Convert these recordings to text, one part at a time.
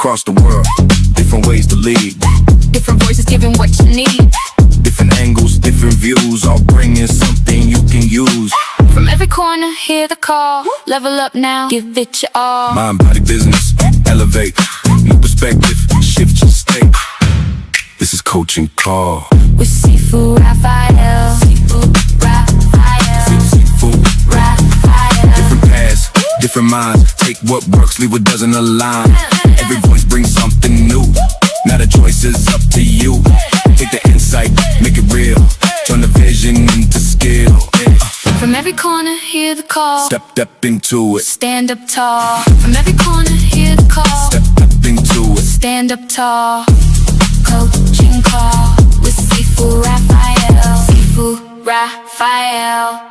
across the world, different ways to lead, different voices giving what you need, different angles, different views, all bringing something you can use. From every corner, hear the call. Level up now, give it your all. Mind, body, business, elevate, new perspective, shift your state. This is Coaching Call with Sifu Rafael. Sifu Rafael. Sifu Rafael. Different paths, different minds. Take what works, leave what doesn't align. Every voice brings something new. Now the choice is up to you. Take the insight, make it real. Turn the vision into skill. From every corner, hear the call. Step up into it. Stand up tall. From every corner, hear the call. Step up into it. Stand up tall. Coaching Call with Sifu Rafael. Sifu Rafael.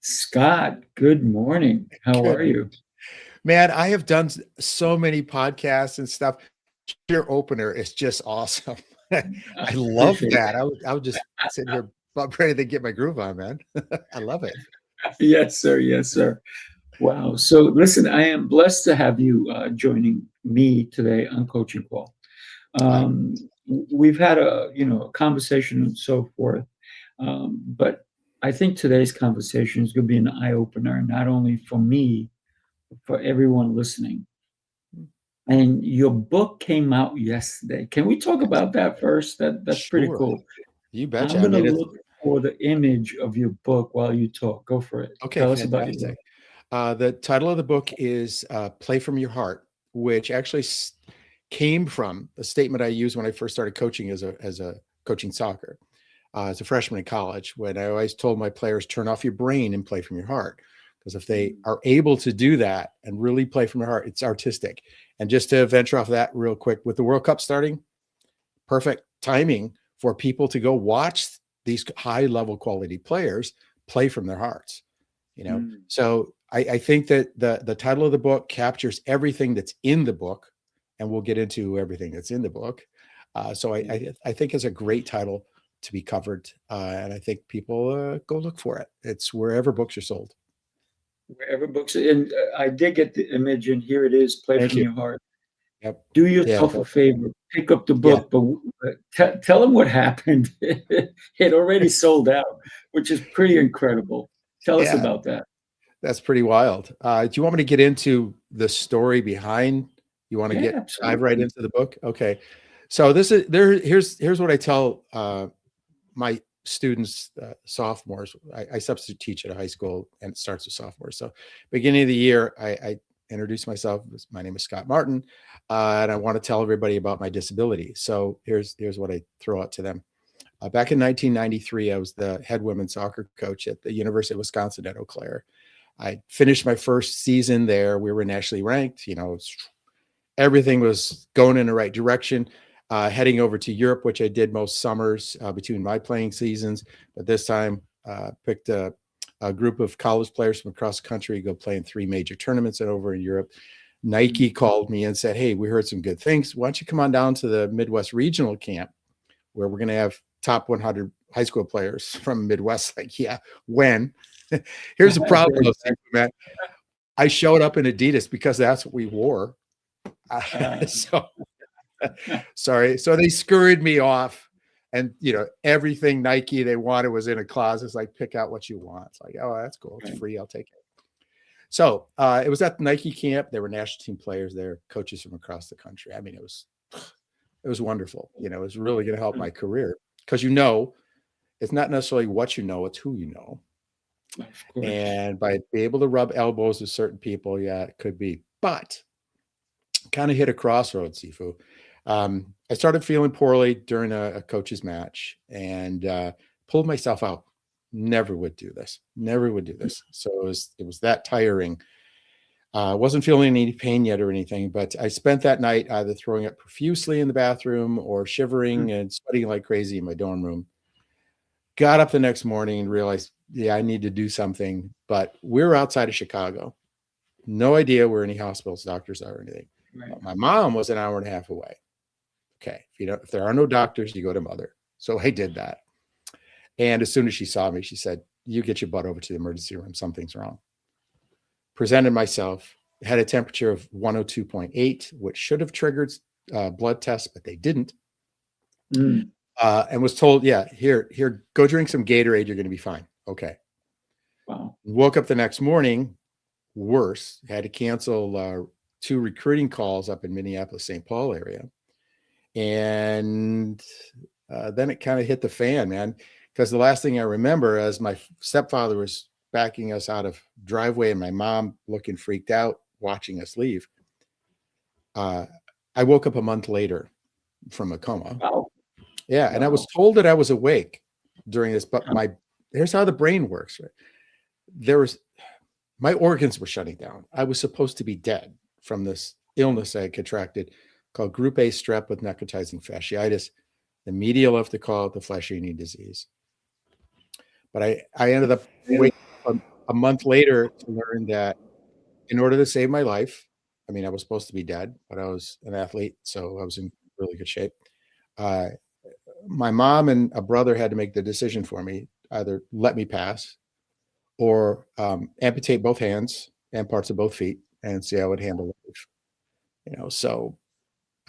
Scott, good morning. How are you? Man, I have done so many podcasts and stuff. Your opener is just awesome. I love that. I would just sit here about ready to get my groove on, man. I love it. Yes, sir. Yes, sir. Wow. So listen, I am blessed to have you joining me today on Coaching Call. We've had a conversation and so forth, but I think today's conversation is going to be an eye opener, not only for me, but for everyone listening. And your book came out yesterday. Can we talk about that first? That's Sure. pretty cool. You betcha. I'm going to look for the image of your book while you talk. Go for it. Okay, Tell us about your fantastic. book. The title of the book is Play From Your Heart, which actually came from a statement I used when I first started coaching as a coaching soccer. As a freshman in college, when I always told my players, turn off your brain and play from your heart. Because if they are able to do that and really play from their heart, it's artistic. And just to venture off that real quick, with the World Cup starting, perfect timing for people to go watch these high level quality players play from their hearts. So I think that the title of the book captures everything that's in the book, and we'll get into everything that's in the book. So I think it's a great title to be covered, and I think people go look for it. It's wherever books are sold. Wherever books, and I did get the image, and here it is. Play Thank from you. your heart. Yep. Do yourself a favor, pick up the book, but tell them what happened. It already sold out, which is pretty incredible. Tell us about that. That's pretty wild. Do you want me to get into the story behind? You want to dive right into the book? Okay. So here's what I tell my students, sophomores. I substitute teach at a high school, and it starts with sophomores. So beginning of the year, I introduce myself. My name is Scott Martin, and I want to tell everybody about my disability. So here's what I throw out to them. Back in 1993, I was the head women's soccer coach at the University of Wisconsin at Eau Claire. I finished my first season there. We were nationally ranked. Everything was going in the right direction. Heading over to Europe, which I did most summers between my playing seasons. But this time, picked a group of college players from across the country, go play in 3 major tournaments over in Europe. Nike called me and said, hey, we heard some good things. Why don't you come on down to the Midwest regional camp, where we're going to have top 100 high school players from Midwest. Like, yeah, when? Here's the problem, though, man. I showed up in Adidas because that's what we wore. Sorry. So they scurried me off, and everything Nike they wanted was in a closet. It's like, pick out what you want. It's like, oh, that's cool. It's free. I'll take it. So it was at the Nike camp. There were national team players there, coaches from across the country. I mean, it was wonderful. It was really going to help my career, because it's not necessarily what you know, it's who you know. And by being able to rub elbows with certain people, it could be. But kind of hit a crossroads, Sifu. I started feeling poorly during a coach's match, and pulled myself out. Never would do this. So it was that tiring. Wasn't feeling any pain yet or anything, but I spent that night either throwing up profusely in the bathroom or shivering and sweating like crazy in my dorm room. Got up the next morning and realized, I need to do something. But we're outside of Chicago. No idea where any hospitals, doctors are or anything. Right. My mom was an hour and a half away. Okay, if there are no doctors, you go to mother. So I did that. And as soon as she saw me, she said, you get your butt over to the emergency room. Something's wrong. Presented myself. had a temperature of 102.8, which should have triggered blood tests, but they didn't. Mm. And was told, yeah, here, go drink some Gatorade. You're going to be fine. Okay. Wow. Woke up the next morning, worse, had to cancel 2 recruiting calls up in Minneapolis, St. Paul area. And then it kind of hit the fan, man, because the last thing I remember as my stepfather was backing us out of driveway and my mom looking freaked out, watching us leave. I woke up a month later from a coma. Wow. Yeah. And I was told that I was awake during this, but here's how the brain works. Right? My organs were shutting down. I was supposed to be dead from this illness I had contracted called Group A strep with necrotizing fasciitis. The media love to call it the flesh eating disease. But I ended up waking up a month later to learn that in order to save my life, I mean, I was supposed to be dead, but I was an athlete, so I was in really good shape. My mom and a brother had to make the decision for me, either let me pass or amputate both hands and parts of both feet and see how I would handle life. You know, so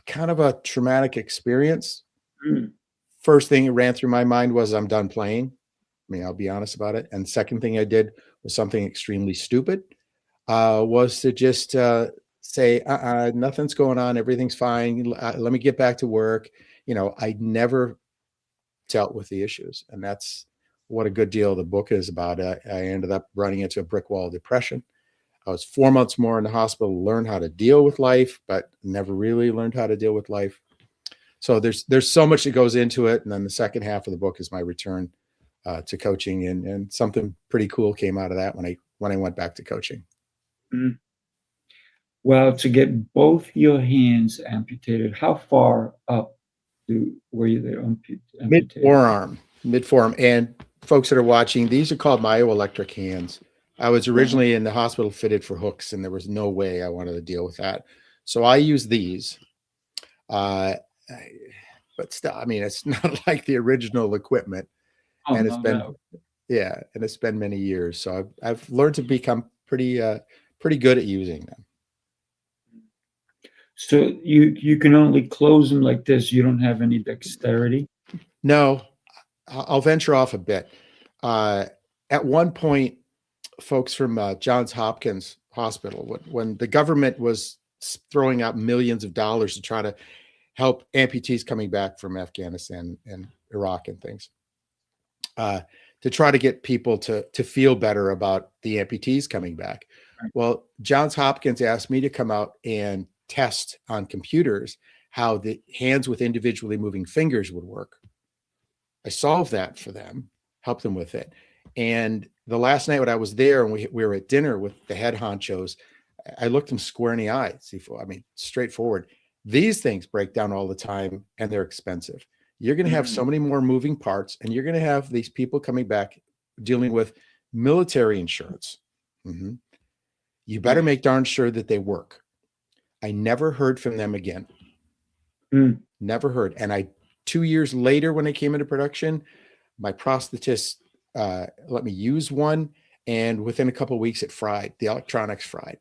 kind of a traumatic experience. Mm. First thing that ran through my mind was I'm done playing. I mean, I'll be honest about it. And second thing I did was something extremely stupid, was to just say, nothing's going on. Everything's fine. Let me get back to work. You know, I never dealt with the issues. And that's what a good deal of the book is about. I ended up running into a brick wall of depression. I was 4 months more in the hospital to learn how to deal with life, but never really learned how to deal with life. So there's so much that goes into it. And then the second half of the book is my return to coaching, and something pretty cool came out of that when I went back to coaching. Mm. Well, to get both your hands amputated, how far up were you there amputated? Mid forearm. And folks that are watching, these are called myoelectric hands. I was originally in the hospital fitted for hooks, and there was no way I wanted to deal with that. So I use these. But still, I mean, it's not like the original equipment. And it's been, yeah, and it's been many years. So I've learned to become pretty good at using them. So you can only close them like this. You don't have any dexterity? No, I'll venture off a bit. At one point, folks from Johns Hopkins Hospital, when the government was throwing out millions of dollars to try to help amputees coming back from Afghanistan and Iraq and things, to try to get people to feel better about the amputees coming back. Right. Well, Johns Hopkins asked me to come out and test on computers how the hands with individually moving fingers would work. I solved that for them, helped them with it. And the last night when I was there and we were at dinner with the head honchos, I looked them square in the eye. Sifu, I mean, straightforward. These things break down all the time and they're expensive. You're going to have so many more moving parts, and you're going to have these people coming back dealing with military insurance. Mm-hmm. You better make darn sure that they work. I never heard from them again. Never heard. And 2 years later, when I came into production, my prosthetist let me use one, and within a couple of weeks it fried. The electronics fried.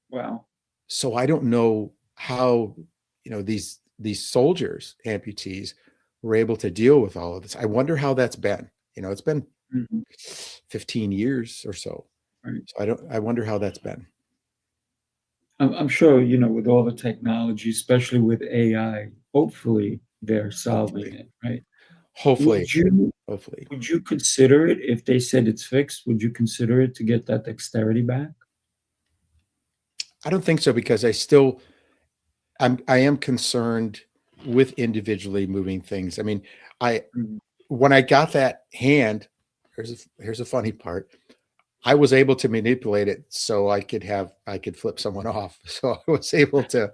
Wow. So I don't know how, you know, these soldiers, amputees, were able to deal with all of this. I wonder how that's been. You know, it's been 15 years or so. Right. So I wonder how that's been. I'm sure, you know, with all the technology, especially with AI, hopefully they're solving it, right? Hopefully. Would you consider it if they said it's fixed? Would you consider it to get that dexterity back? I don't think so, because I am concerned with individually moving things. I mean, when I got that hand, here's a funny part. I was able to manipulate it so I could flip someone off. So I was able to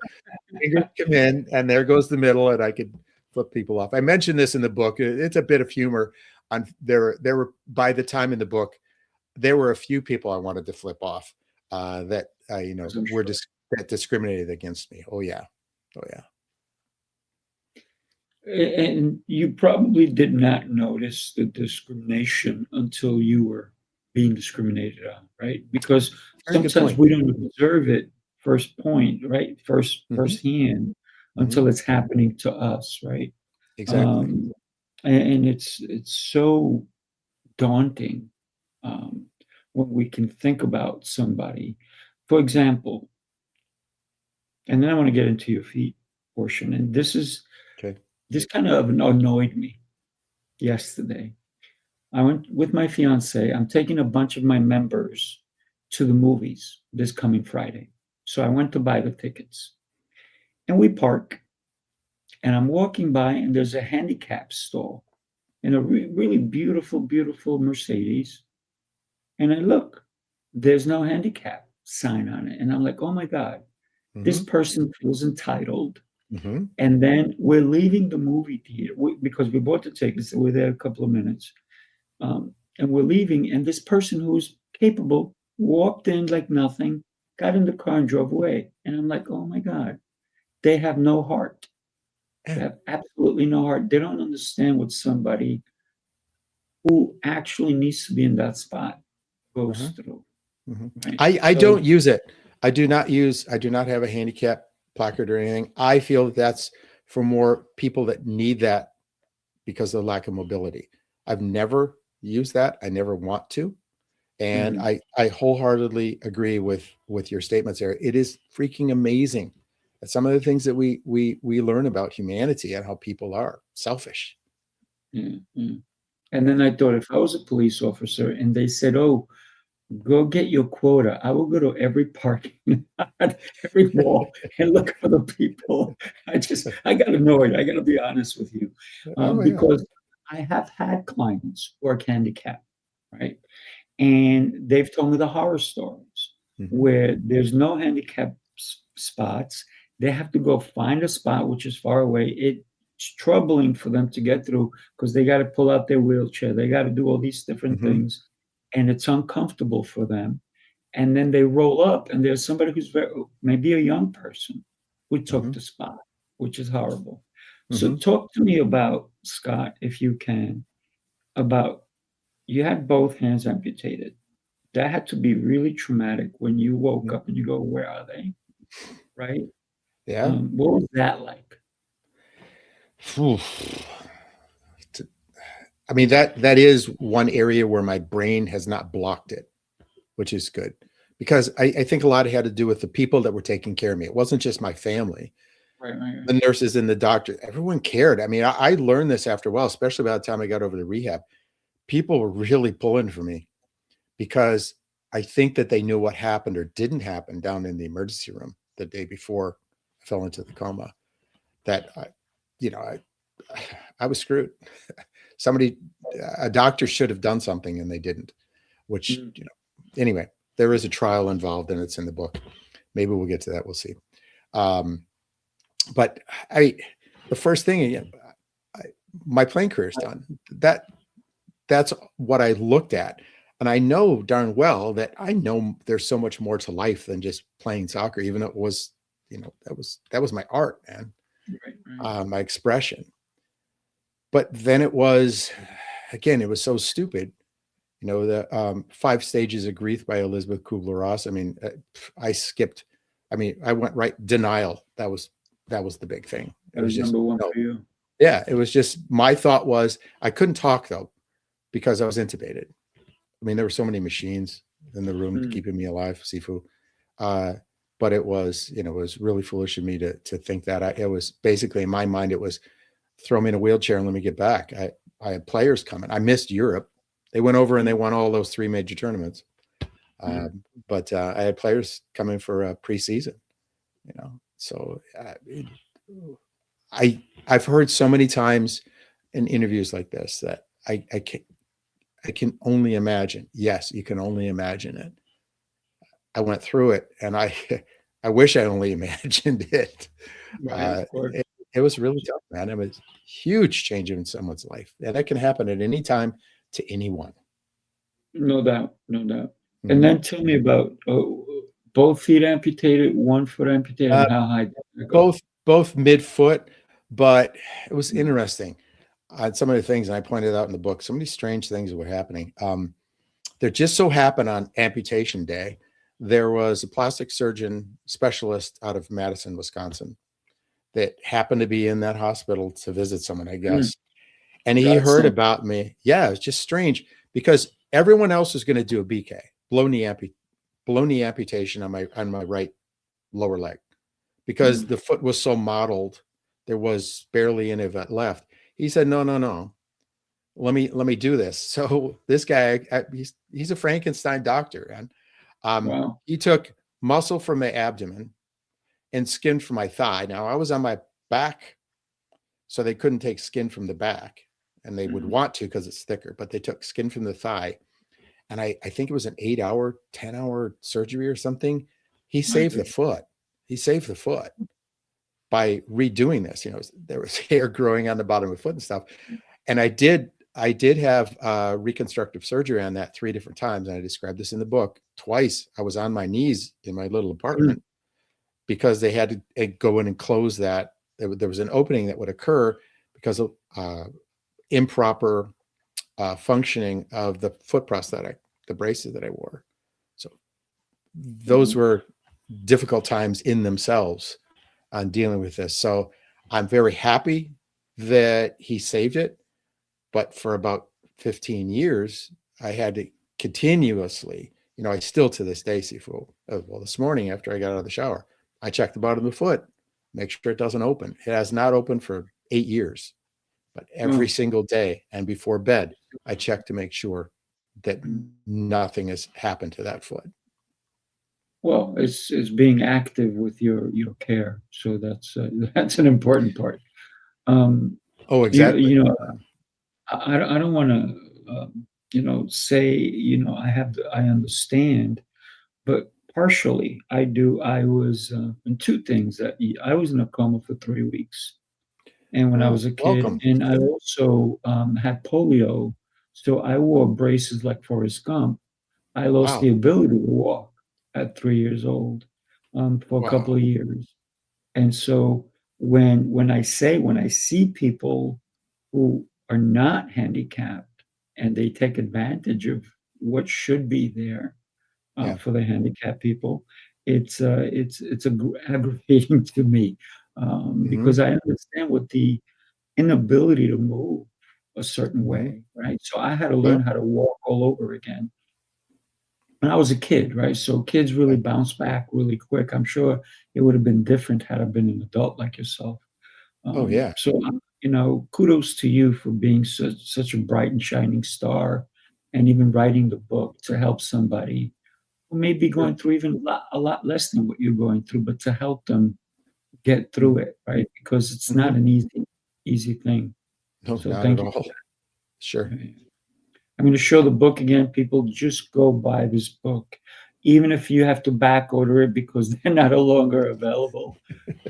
fingers come in, and there goes the middle, and I could flip people off. I mentioned this in the book. It's a bit of humor. There were by the time in the book, there were a few people I wanted to flip off that that discriminated against me. Oh yeah. And you probably did not notice the discrimination until you were being discriminated on, right? Because sometimes we don't observe it first point, right? Firsthand until it's happening to us, right? Exactly. And it's so daunting when we can think about somebody, for example, and then I want to get into your feet portion. And Okay. this kind of annoyed me yesterday. I went with my fiance. I'm taking a bunch of my members to the movies this coming Friday. So I went to buy the tickets and we park and I'm walking by and there's a handicap stall and a really beautiful, beautiful Mercedes. And I look, there's no handicap sign on it. And I'm like, oh my God, this person feels entitled. And then we're leaving the movie theater because we bought the tickets. So we're there a couple of minutes. And we're leaving. And this person who's capable walked in like nothing, got in the car and drove away. And I'm like, oh my God, they have no heart. They have absolutely no heart. They don't understand what somebody who actually needs to be in that spot goes through. Right? I don't use it. I do not have a handicap placard or anything. I feel that's for more people that need that because of the lack of mobility. I've never used that. I never want to. And I wholeheartedly agree with your statements there. It is freaking amazing. That some of the things that we learn about humanity and how people are selfish. And then I thought, if I was a police officer and they said, oh, go get your quota, I will go to every parking lot, every mall and look for the people. I got annoyed. I got to be honest with you, because I have had clients who are handicapped, right? And they've told me the horror stories where there's no handicap spots. They have to go find a spot which is far away. It's troubling for them to get through because they got to pull out their wheelchair. They got to do all these different things. And it's uncomfortable for them. And then they roll up and there's somebody who's maybe a young person who took the spot, which is horrible. So talk to me about, Scott, if you can, about you had both hands amputated. That had to be really traumatic when you woke up and you go, where are they? Right? Yeah. What was that like? I mean, that is one area where my brain has not blocked it, which is good, because I think a lot had to do with the people that were taking care of me. It wasn't just my family, Right. the nurses and the doctors. Everyone cared. I mean, I learned this after a while, especially by the time I got over to rehab. People were really pulling for me because I think that they knew what happened or didn't happen down in the emergency room the day before I fell into the coma. That I was screwed. A doctor should have done something and they didn't, which, anyway, there is a trial involved and it's in the book. Maybe we'll get to that. We'll see. But the first thing, my playing career is done. That's what I looked at. And I know darn well that I know there's so much more to life than just playing soccer, even though it was, that was my art, man. Right. My expression. But then it was so stupid. The 5 Stages of Grief by Elizabeth Kubler-Ross. I mean, I went right denial. That was the big thing. It was just number one for you. Yeah, it was just, my thought was, I couldn't talk though, because I was intubated. I mean, there were so many machines in the room keeping me alive, Sifu. But it was, it was really foolish of me to think that. It was basically, in my mind, it was throw me in a wheelchair and let me get back. I had players coming. I missed Europe. They went over and they won all those 3 major tournaments. But I had players coming for a preseason, so I've heard so many times in interviews like this that I can only imagine. Yes, you can only imagine it. I went through it and I wish I only imagined it. It was really tough, man. It was a huge change in someone's life. And that can happen at any time to anyone. No doubt. And then tell me about both feet amputated, 1 foot amputated, and how high did that go? Both mid-foot, but it was interesting. Some of the things, and I pointed out in the book, so many strange things were happening. There just so happened on amputation day there was a plastic surgeon specialist out of Madison, Wisconsin, that happened to be in that hospital to visit someone, I Mm. guess. And he That's heard some- about me. Yeah, it's just strange because everyone else was going to do a BK, below knee amputation on my right lower leg, because the foot was so mottled, there was barely any of it left. He said, no, no, no. Let me do this. So this guy, he's a Frankenstein doctor, and Wow. he took muscle from my abdomen and skin from my thigh. Now I was on my back, so they couldn't take skin from the back, and they would want to because it's thicker, but they took skin from the thigh. And I think it was an 8-hour, 10-hour surgery or something. He saved the foot. He saved the foot by redoing this. You know, there was hair growing on the bottom of the foot and stuff. And I did have reconstructive surgery on that 3 different times. And I described this in the book. Twice I was on my knees in my little apartment because they had to go in and close that. There was an opening that would occur because of improper functioning of the foot prosthetic, the braces that I wore. So those were difficult times in themselves on dealing with this. So I'm very happy that he saved it. But for about 15 years, I had to continuously, you know, I still to this day, Sifu, well, this morning after I got out of the shower, I checked the bottom of the foot, make sure it doesn't open. It has not opened for 8 years, but every single day and before bed, I check to make sure that nothing has happened to that foot. Well, it's being active with your care. So that's an important part. Oh, exactly. You know, I don't want to, you know, say, you know, I understand, but partially I do. I was in 2 things that I was in a coma for 3 weeks. And when I was a kid, Welcome. and I also had polio, so I wore braces like Forrest Gump. I lost the Wow. ability to walk at 3 years old for a Wow. couple of years. And so when I see people who are not handicapped and they take advantage of what should be there Yeah. for the handicapped people, it's aggravating to me because I understand what the inability to move a certain way, right? So I had to learn how to walk all over again when I was a kid, right? So kids really bounce back really quick. I'm sure it would have been different had I been an adult like yourself. Oh, yeah. So, you know, kudos to you for being such a bright and shining star, and even writing the book to help somebody who may be going through even a lot less than what you're going through, but to help them get through it, right? Because it's not an easy thing. No, So not thank at you for all. Sure. that. I'm going to show the book again. People, just go buy this book, even if you have to back order it because they're not no longer available.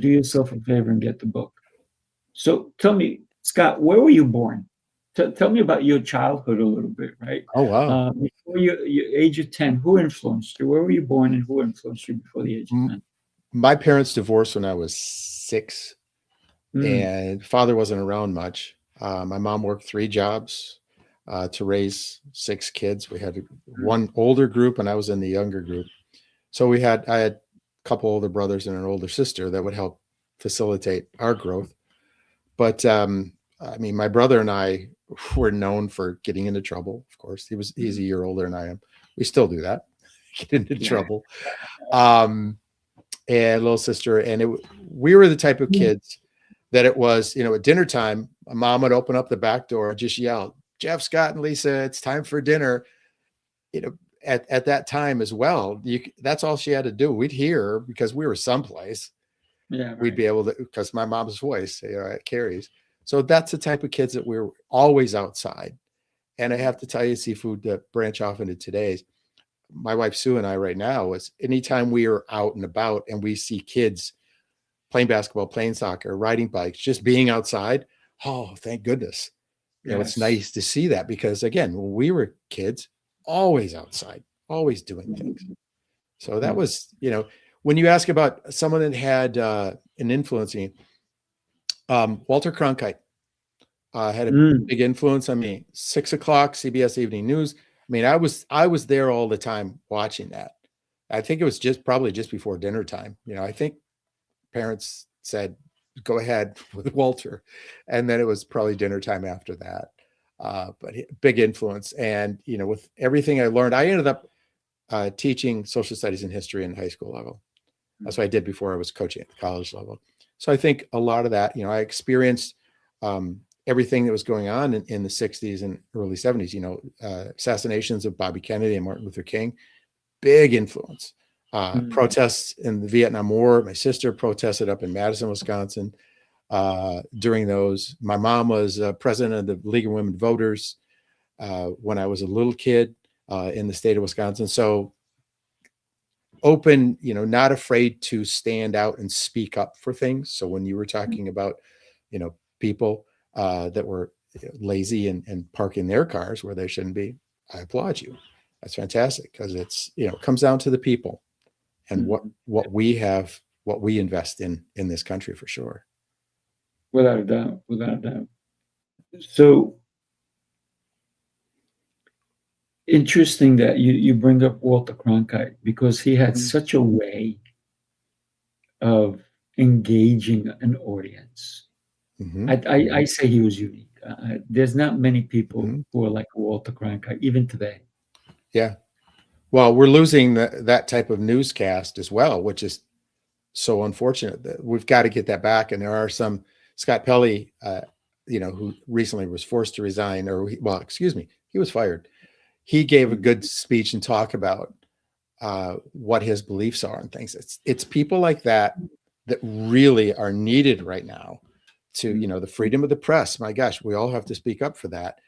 Do yourself a favor and get the book. So tell me, Scott, where were you born? Tell me about your childhood a little bit, right? Oh, wow. Before your age of 10, who influenced you? Where were you born and who influenced you before the age of 10? My parents divorced when I was 6, and father wasn't around much. My mom worked 3 jobs to raise 6 kids. We had one older group, and I was in the younger group. So I had a couple older brothers and an older sister that would help facilitate our growth. But I mean, my brother and I were known for getting into trouble. Of course, he's a year older than I am. We still do that, get into trouble. And little sister, and we were the type of kids that it was, you know, at dinner time, my mom would open up the back door and just yell, "Jeff, Scott, and Lisa, it's time for dinner." You know, at that time as well, that's all she had to do. We'd hear her because we were someplace. Yeah, right. We'd be able to, because my mom's voice, you know, it carries. So that's the type of kids that we're always outside. And I have to tell you, Seafood, to branch off into today's, my wife Sue and I right now, is anytime we are out and about and we see kids playing basketball, playing soccer, riding bikes, just being outside, oh, thank goodness. You know, it's nice to see that, because again, when we were kids, always outside, always doing things. So that was, you know, when you ask about someone that had an influence in Walter Cronkite had a big influence on me. 6 o'clock, CBS Evening News. I mean, I was there all the time watching that. I think it was probably just before dinner time. I think parents said, go ahead with Walter. And then it was probably dinner time after that. But big influence. And, with everything I learned, I ended up teaching social studies and history in high school level. That's what I did before I was coaching at the college level. So I think a lot of that, I experienced everything that was going on in the 60s and early 70s, assassinations of Bobby Kennedy and Martin Luther King, big influence. Protests in the Vietnam War. My sister protested up in Madison, Wisconsin during those. My mom was president of the League of Women Voters when I was a little kid in the state of Wisconsin. So open, not afraid to stand out and speak up for things. So when you were talking about, people that were lazy and parking their cars where they shouldn't be, I applaud you. That's fantastic, because it's, it comes down to the people and what we have, what we invest in this country, for sure. Without a doubt, without a doubt. So interesting that you bring up Walter Cronkite, because he had such a way of engaging an audience. I say he was unique. There's not many people who are like Walter Cronkite, even today. Yeah. Well, we're losing that type of newscast as well, which is so unfortunate. That we've got to get that back. And there are some, Scott Pelley, who recently was forced to resign, he was fired. He gave a good speech and talk about what his beliefs are and things. It's people like that really are needed right now to, the freedom of the press. My gosh, we all have to speak up for that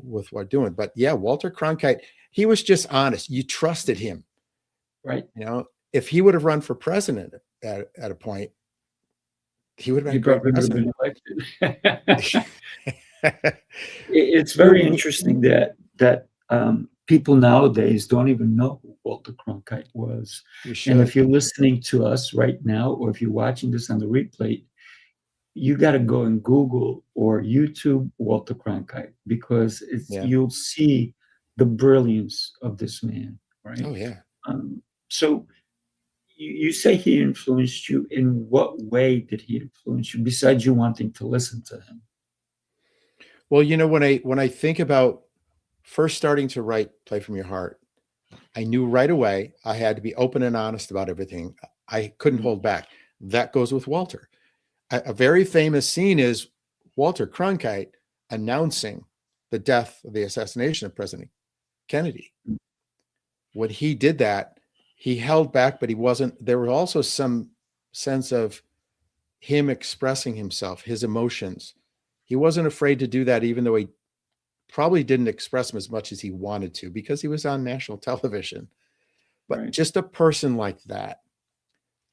with what we're doing. But yeah, Walter Cronkite, he was just honest. You trusted him, right? If he would have run for president at a point, he would have been a great president. It's very interesting that people nowadays don't even know who Walter Cronkite was. And if you're listening to us right now, or if you're watching this on the replay, you got to go and Google or YouTube Walter Cronkite, because you'll see the brilliance of this man, right? Oh, yeah. So you say he influenced you. In what way did he influence you, besides you wanting to listen to him? Well, when I think about first starting to write Play From Your Heart, I knew right away I had to be open and honest about everything. I couldn't hold back. That goes with Walter. A very famous scene is Walter Cronkite announcing the death of the assassination of President Kennedy. When he did that, he held back, but there was also some sense of him expressing himself, his emotions. He wasn't afraid to do that, even though he probably didn't express them as much as he wanted to, because he was on national television. But just a person like that,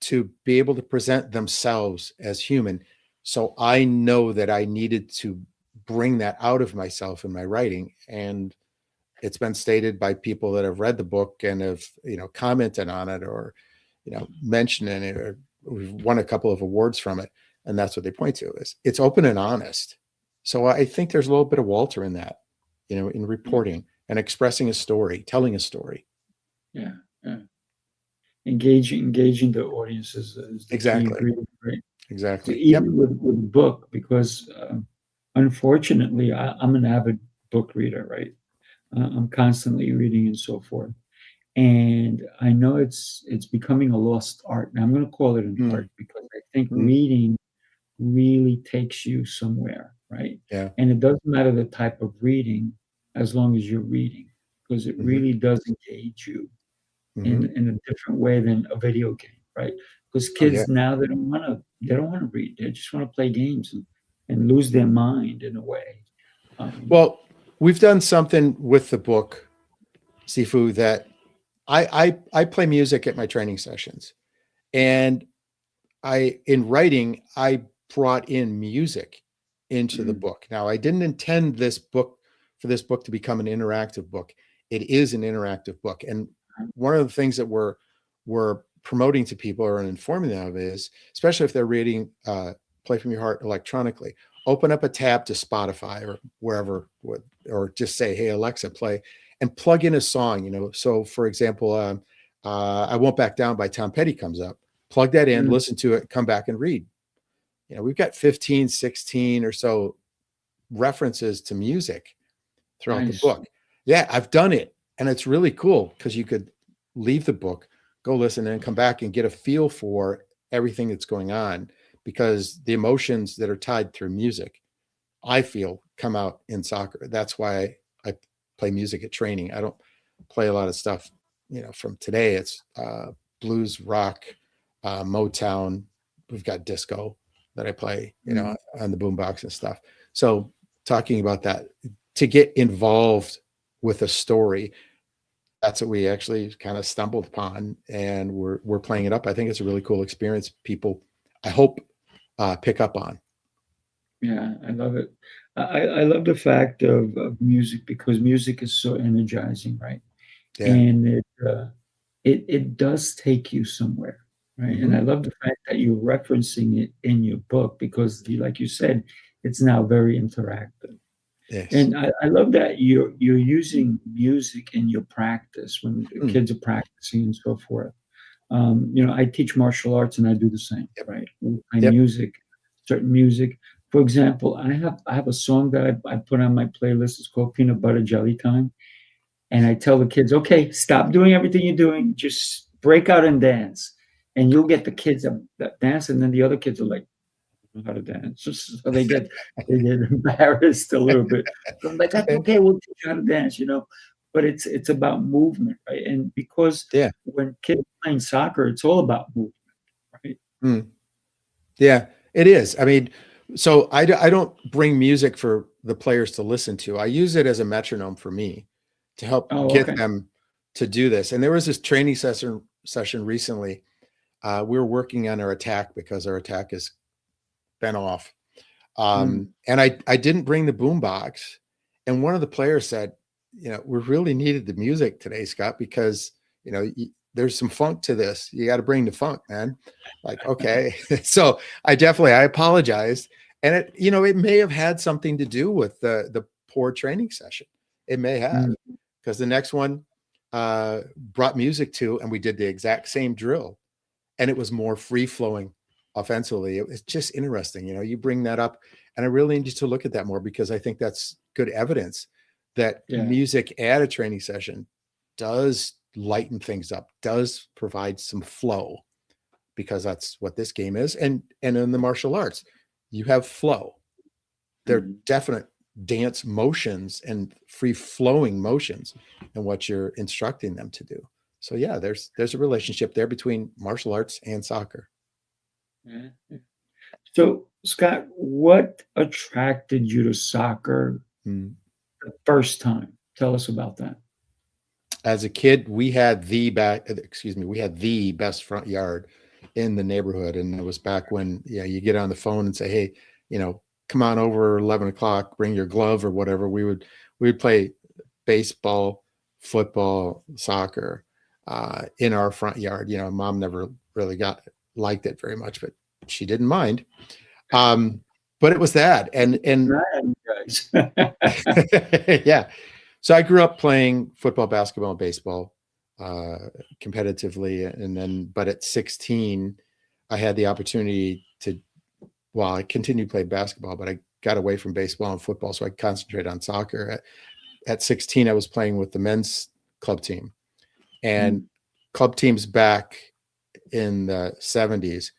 to be able to present themselves as human. So I know that I needed to bring that out of myself in my writing. And it's been stated by people that have read the book and have, commented on it, or, mentioned it, or we've won a couple of awards from it. And that's what they point to, is it's open and honest. So I think there's a little bit of Walter in that, in reporting and expressing a story, telling a story. Yeah. Engaging the audience is exactly right? Exactly. So even with the book, because unfortunately, I'm an avid book reader, right? I'm constantly reading and so forth, and I know it's becoming a lost art. Now I'm going to call it an art, because I think reading really takes you somewhere, right? Yeah. And it doesn't matter the type of reading, as long as you're reading, because it really does engage you in a different way than a video game, right? Because kids now, they don't want to read. They just want to play games and lose their mind in a way. Well, we've done something with the book, Sifu, that I play music at my training sessions, and in writing, I brought in music into the book. Now, I didn't intend for this book to become an interactive book. It is an interactive book. And one of the things that we're promoting to people or informing them of is, especially if they're reading Play From Your Heart electronically, open up a tab to Spotify or wherever, or just say, hey, Alexa, play, and plug in a song. So for example, I Won't Back Down by Tom Petty comes up. Plug that in, Mm. listen to it, come back and read. You know, we've got 15, 16 or so references to music throughout the Nice. book. Yeah, I've done it. And it's really cool because you could leave the book, go listen, and come back and get a feel for everything that's going on, because the emotions that are tied through music, I feel, come out in soccer. That's why I play music at training. I don't play a lot of stuff, you know, from today. It's blues, rock, Motown. We've got disco that I play, you know, on the boombox and stuff. So talking about that, to get involved with a story, that's what we actually kind of stumbled upon, and we're playing it up. I think it's a really cool experience. People, I hope, pick up on. Yeah, I love it. I love the fact of music, because music is so energizing, right? Yeah. And it does take you somewhere, right? And I Mhm. love the fact that you're referencing it in your book, because, like you said, it's now very interactive. Yes. And I love that you're using music in your practice when the Mm. kids are practicing and so forth. You know, I teach martial arts and I do the same, Yep. right? We play Yep. music, certain music. For example, I have a song that I put on my playlist. It's called Peanut Butter Jelly Time. And I tell the kids, okay, stop doing everything you're doing, just break out and dance. And you'll get the kids that dance, and then the other kids are like, how to dance. So they get embarrassed a little bit. So I'm like, that's okay, we'll teach you how to dance, you know. But it's about movement, right? And because Yeah. when kids are playing soccer, it's all about movement, right? Mm. Yeah, it is. I mean, so I don't bring music for the players to listen to. I use it as a metronome for me to help Oh, get okay. them to do this. And there was this training session recently. We were working on our attack because our attack has been off. Mm. And I didn't bring the boom box. And one of the players said, you know, we really needed the music today, Scott, because, you know, there's some funk to this. You got to bring the funk, man. Like, okay. So I apologized. And it, you know, it may have had something to do with the poor training session. It may have, Mm. because the next one brought music to, and we did the exact same drill, and it was more free flowing offensively. It was just interesting. You know, you bring that up, and I really need to look at that more, because I think that's good evidence that Yeah. music at a training session does lighten things up, does provide some flow, because that's what this game is. And in the martial arts, you have flow. They're Mhm. definite dance motions and free flowing motions and what you're instructing them to do. So yeah, there's a relationship there between martial arts and soccer. Yeah. So, Scott, what attracted you to soccer Mm. the first time? Tell us about that. As a kid, we had we had the best front yard in the neighborhood. And it was back when, you know, you get on the phone and say, hey, you know, come on over 11 o'clock, bring your glove or whatever. We would play baseball, football, soccer in our front yard. You know, mom never really liked it very much, but she didn't mind. But it was that. And Right, guys. yeah. So I grew up playing football, basketball, and baseball competitively. And then, but at 16, I had the opportunity to, well, I continued to play basketball, but I got away from baseball and football. So I concentrated on soccer. At 16, I was playing with the men's club team, and Mm. club teams back in the 70s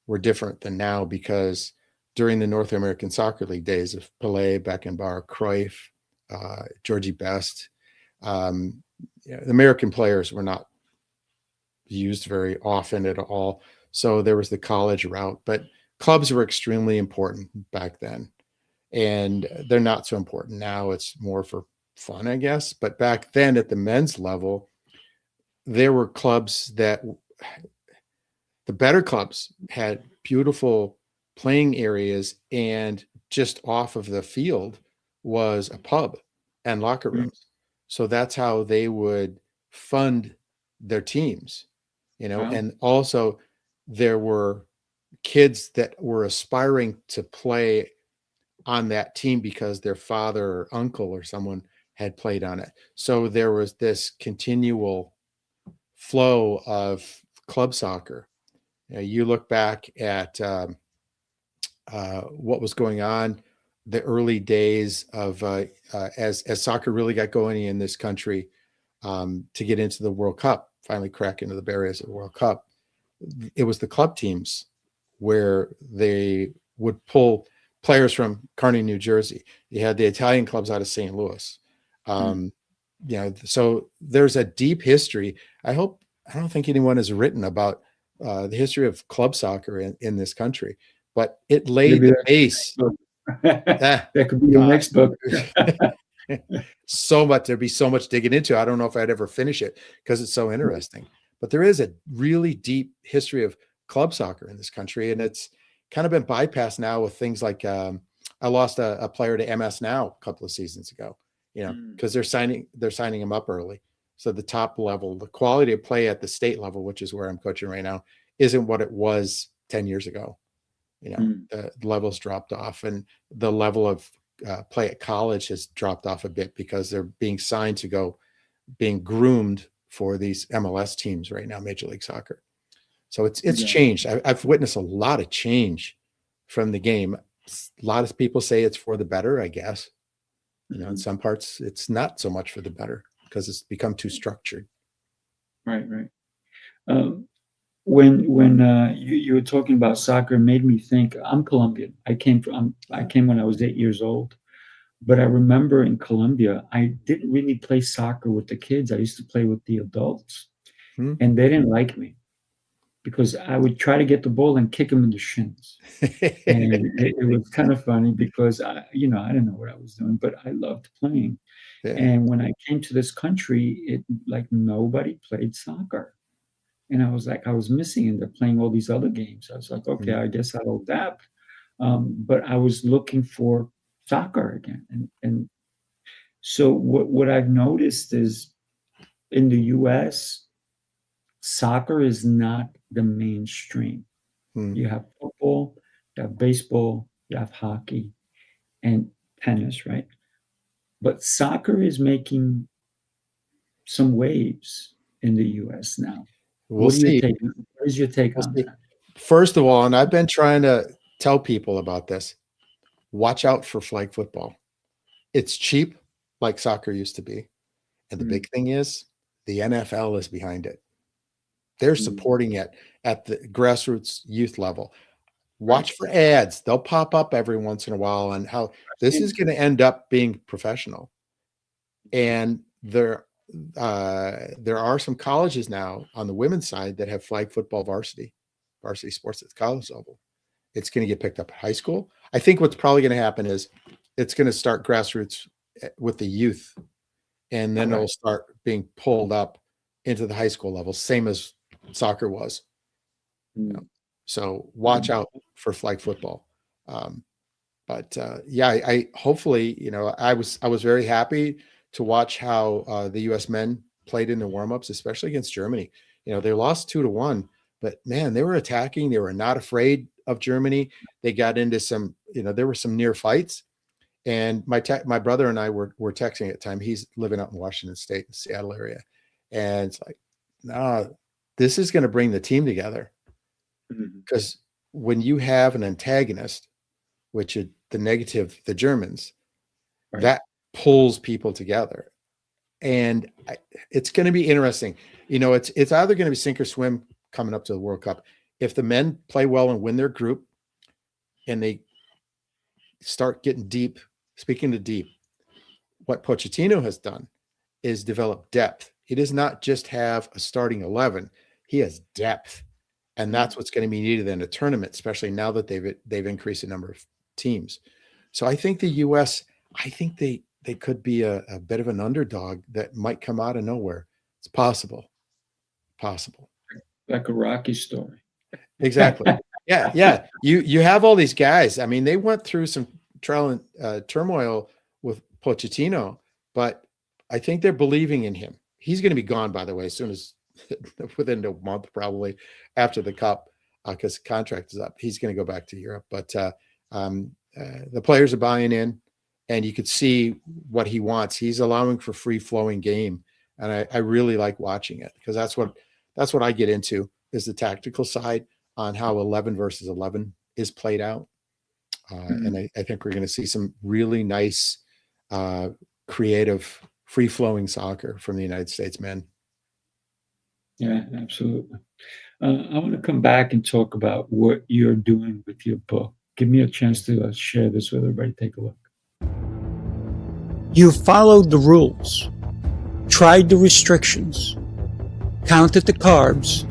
were different than now, because during the North American Soccer League days of Pelé, Beckenbauer, Cruyff, Georgie Best, you know, the American players were not used very often at all. So there was the college route, but clubs were extremely important back then. And they're not so important now. It's more for fun, I guess. But back then at the men's level, there were clubs that the better clubs had beautiful playing areas, and just off of the field was a pub and locker Mm. rooms. So that's how they would fund their teams, you know. Wow. And also there were kids that were aspiring to play on that team because their father or uncle or someone had played on it. So there was this continual flow of club soccer. You look back at what was going on the early days of as soccer really got going in this country, to get into the World Cup, finally crack into the barriers of the World Cup. It was the club teams where they would pull players from Kearney, New Jersey. You had the Italian clubs out of St. Louis. So there's a deep history. I don't think anyone has written about the history of club soccer in this country, but it laid Maybe the base. that could be your next book. So much, there'd be so much digging into. I don't know if I'd ever finish it because it's so interesting. But there is a really deep history of club soccer in this country, and it's kind of been bypassed now with things like I lost a player to MS now a couple of seasons ago, because they're signing him up early. So the top level, the quality of play at the state level, which is where I'm coaching right now, isn't what it was 10 years ago. The levels dropped off, and the level of play at college has dropped off a bit because they're being signed to go being groomed for these MLS teams right now, Major League Soccer. So it's changed. I've witnessed a lot of change from the game. A lot of people say it's for the better, I guess. In some parts, it's not so much for the better because it's become too structured. Right. When you were talking about soccer, it made me think. I'm Colombian. I came when I was 8 years old, but I remember in Colombia, I didn't really play soccer with the kids. I used to play with the adults, and they didn't like me because I would try to get the ball and kick them in the shins. And it was kind of funny because I didn't know what I was doing, but I loved playing. Yeah. And when I came to this country, nobody played soccer. And I was missing, and they're playing all these other games. I was like, okay, I guess I'll adapt. But I was looking for soccer again. And so what I've noticed is in the US, soccer is not the mainstream. You have football, you have baseball, you have hockey, and tennis, right? But soccer is making some waves in the US now. We'll see. What is your take on that? First of all, and I've been trying to tell people about this, watch out for flag football. It's cheap like soccer used to be. And the big thing is the NFL is behind it. They're supporting it at the grassroots youth level. Watch for ads. They'll pop up every once in a while on how this is going to end up being professional. And there are some colleges now on the women's side that have flag football varsity sports at the college level. It's going to get picked up at high school. I think what's probably going to happen is it's going to start grassroots with the youth, and then it'll start being pulled up into the high school level, same as soccer was. So watch out for flag football. I hopefully, I was very happy to watch how the U.S. men played in the warmups, especially against Germany. They lost 2-1, but man, they were attacking. They were not afraid of Germany. They got into some, there were some near fights. And my brother and I were texting at the time. He's living out in Washington State, in Seattle area. And it's like, no, this is going to bring the team together. Because when you have an antagonist, which is the negative, the Germans, that pulls people together. And it's going to be interesting. It's either going to be sink or swim coming up to the World Cup. If the men play well and win their group and they start getting deep, speaking to deep, what Pochettino has done is develop depth. He does not just have a starting 11. He has depth. And that's what's going to be needed in a tournament, especially now that they've increased the number of teams. So I think the U.S., they could be a bit of an underdog that might come out of nowhere. It's possible. Like a Rocky story. Exactly. Yeah. You have all these guys. I mean, they went through some trial and turmoil with Pochettino, but I think they're believing in him. He's going to be gone, by the way, as soon as within a month, probably after the Cup, because the contract is up. He's going to go back to Europe. But the players are buying in, and you could see what he wants. He's allowing for free-flowing game, and I really like watching it because that's what that's what I get into, is the tactical side on how 11 versus 11 is played out. And I think we're going to see some really nice, creative, free-flowing soccer from the United States men. Yeah, absolutely. I want to come back and talk about what you're doing with your book. Give me a chance to share this with everybody. Take a look. You followed the rules, tried the restrictions, counted the carbs,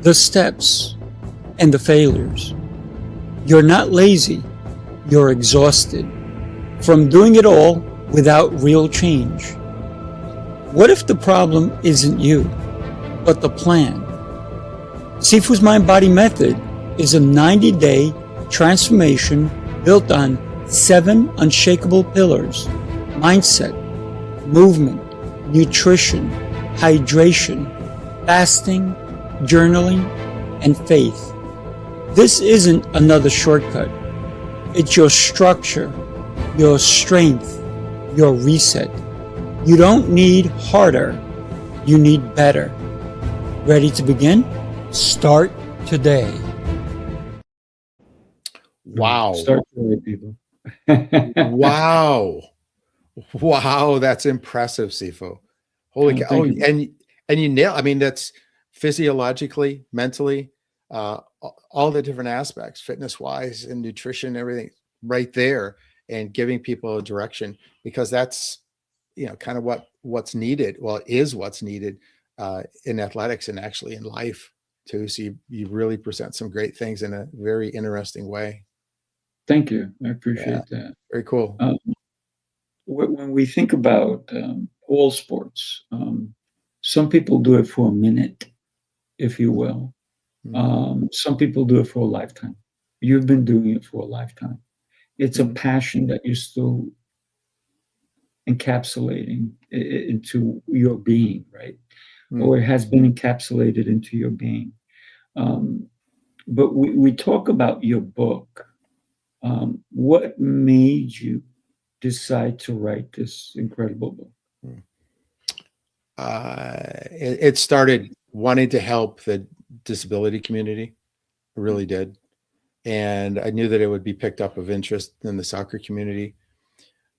the steps, and the failures. You're not lazy, you're exhausted from doing it all without real change. What if the problem isn't you, but the plan? Sifu's Mind-Body Method is a 90-day transformation built on 7 unshakable pillars: mindset, movement, nutrition, hydration, fasting, journaling, and faith. This isn't another shortcut. It's your structure, your strength, your reset. You don't need harder, you need better. Ready to begin? Start today. Wow. Start today, people. Wow. Wow, that's impressive, Sifu. Holy cow. Oh, and you nail, I mean, that's physiologically, mentally, all the different aspects, fitness wise and nutrition, everything right there, and giving people a direction, because that's, kind of what's needed. Well, it is what's needed in athletics and actually in life too. So you really present some great things in a very interesting way. Thank you. I appreciate that. Very cool. When we think about all sports, some people do it for a minute, if you will. Some people do it for a lifetime. You've been doing it for a lifetime. It's a passion that you're still encapsulating into your being, right? Or it has been encapsulated into your being. But we talk about your book. What made you decide to write this incredible book? It started wanting to help the disability community. I really did. And I knew that it would be picked up of interest in the soccer community.